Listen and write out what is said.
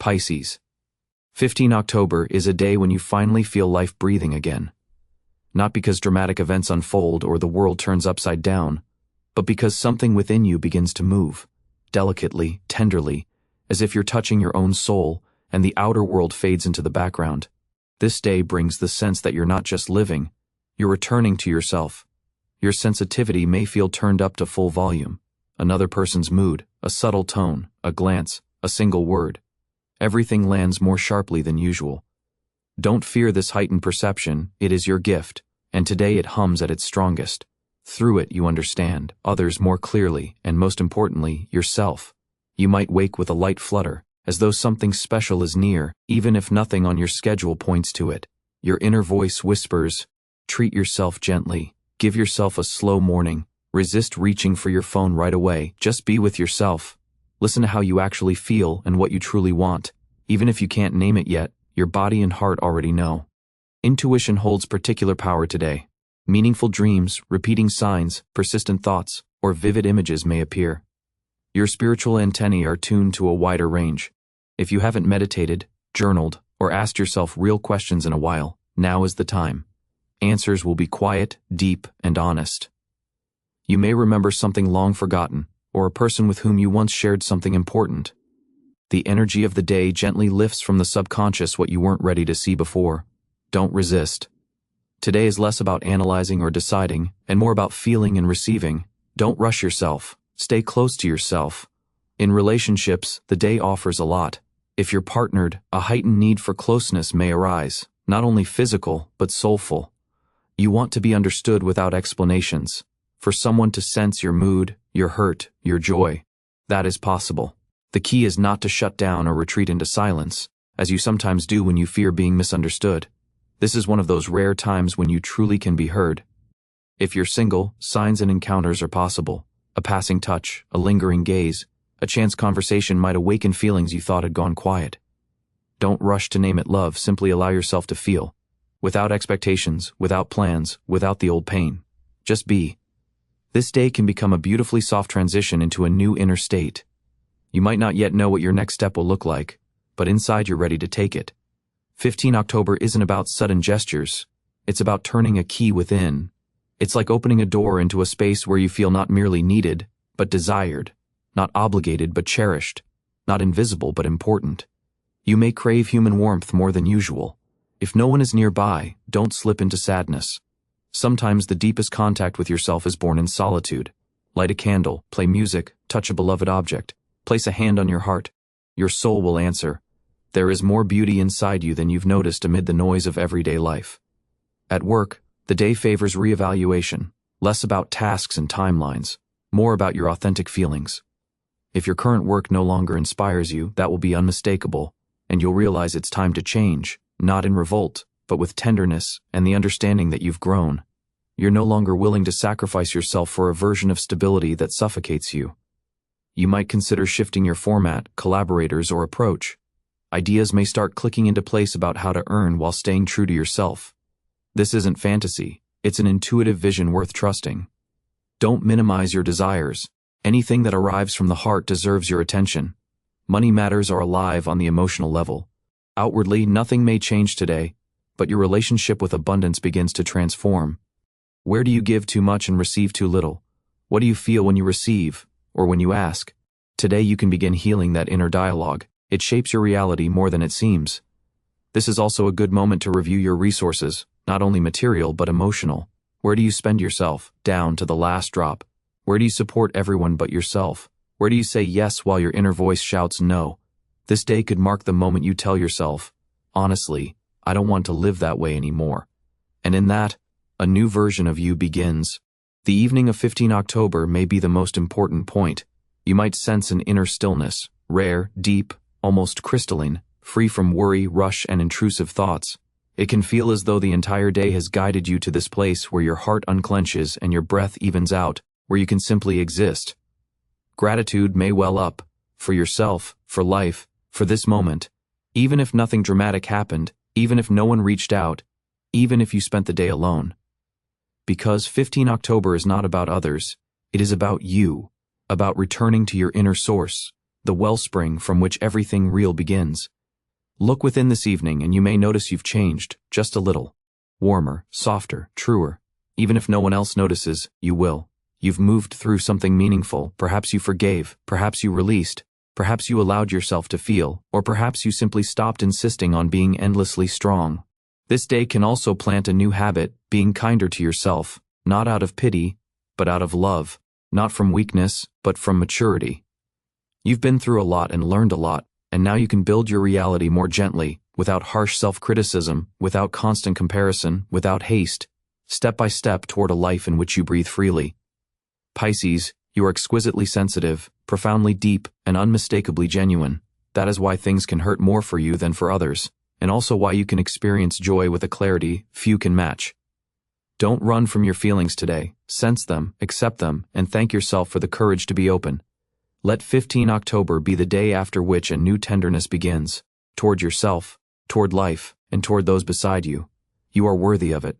Pisces. 15 October is a day when you finally feel life breathing again. Not because dramatic events unfold or the world turns upside down, but because something within you begins to move, delicately, tenderly, as if you're touching your own soul and the outer world fades into the background. This day brings the sense that you're not just living, you're returning to yourself. Your sensitivity may feel turned up to full volume. Another person's mood, a subtle tone, a glance, a single word. Everything lands more sharply than usual. Don't fear this heightened perception, it is your gift, and today it hums at its strongest. Through it you understand others more clearly, and most importantly, yourself. You might wake with a light flutter, as though something special is near, even if nothing on your schedule points to it. Your inner voice whispers, treat yourself gently, give yourself a slow morning, resist reaching for your phone right away, just be with yourself. Listen to how you actually feel and what you truly want. Even if you can't name it yet, your body and heart already know. Intuition holds particular power today. Meaningful dreams, repeating signs, persistent thoughts, or vivid images may appear. Your spiritual antennae are tuned to a wider range. If you haven't meditated, journaled, or asked yourself real questions in a while, now is the time. Answers will be quiet, deep, and honest. You may remember something long forgotten, or a person with whom you once shared something important. The energy of the day gently lifts from the subconscious what you weren't ready to see before. Don't resist. Today is less about analyzing or deciding, and more about feeling and receiving. Don't rush yourself. Stay close to yourself. In relationships, the day offers a lot. If you're partnered, a heightened need for closeness may arise, not only physical, but soulful. You want to be understood without explanations. For someone to sense your mood, your hurt, your joy. That is possible. The key is not to shut down or retreat into silence, as you sometimes do when you fear being misunderstood. This is one of those rare times when you truly can be heard. If you're single, signs and encounters are possible. A passing touch, a lingering gaze, a chance conversation might awaken feelings you thought had gone quiet. Don't rush to name it love, simply allow yourself to feel. Without expectations, without plans, without the old pain. Just be. This day can become a beautifully soft transition into a new inner state. You might not yet know what your next step will look like, but inside you're ready to take it. 15 October isn't about sudden gestures. It's about turning a key within. It's like opening a door into a space where you feel not merely needed, but desired. Not obligated, but cherished. Not invisible, but important. You may crave human warmth more than usual. If no one is nearby, don't slip into sadness. Sometimes the deepest contact with yourself is born in solitude. Light a candle, play music, touch a beloved object, place a hand on your heart. Your soul will answer. There is more beauty inside you than you've noticed amid the noise of everyday life. At work, the day favors reevaluation, less about tasks and timelines, more about your authentic feelings. If your current work no longer inspires you, that will be unmistakable, and you'll realize it's time to change, not in revolt, but with tenderness and the understanding that you've grown. You're no longer willing to sacrifice yourself for a version of stability that suffocates you. You might consider shifting your format, collaborators, or approach. Ideas may start clicking into place about how to earn while staying true to yourself. This isn't fantasy, it's an intuitive vision worth trusting. Don't minimize your desires. Anything that arrives from the heart deserves your attention. Money matters are alive on the emotional level. Outwardly, nothing may change today, but your relationship with abundance begins to transform. Where do you give too much and receive too little? What do you feel when you receive, or when you ask? Today you can begin healing that inner dialogue. It shapes your reality more than it seems. This is also a good moment to review your resources, not only material but emotional. Where do you spend yourself, down to the last drop? Where do you support everyone but yourself? Where do you say yes while your inner voice shouts no? This day could mark the moment you tell yourself, honestly, I don't want to live that way anymore. And in that, a new version of you begins. The evening of 15 October may be the most important point. You might sense an inner stillness, rare, deep, almost crystalline, free from worry, rush, and intrusive thoughts. It can feel as though the entire day has guided you to this place where your heart unclenches and your breath evens out, where you can simply exist. Gratitude may well up, for yourself, for life, for this moment. Even if nothing dramatic happened, even if no one reached out, even if you spent the day alone. Because 15 October is not about others, it is about you, about returning to your inner source, the wellspring from which everything real begins. Look within this evening and you may notice you've changed, just a little. Warmer, softer, truer. Even if no one else notices, you will. You've moved through something meaningful, perhaps you forgave, perhaps you released, perhaps you allowed yourself to feel, or perhaps you simply stopped insisting on being endlessly strong. This day can also plant a new habit, being kinder to yourself, not out of pity, but out of love, not from weakness, but from maturity. You've been through a lot and learned a lot, and now you can build your reality more gently, without harsh self-criticism, without constant comparison, without haste, step by step toward a life in which you breathe freely. Pisces, you are exquisitely sensitive, profoundly deep, and unmistakably genuine. That is why things can hurt more for you than for others, and also why you can experience joy with a clarity few can match. Don't run from your feelings today. Sense them, accept them, and thank yourself for the courage to be open. Let 15 October be the day after which a new tenderness begins, toward yourself, toward life, and toward those beside you. You are worthy of it.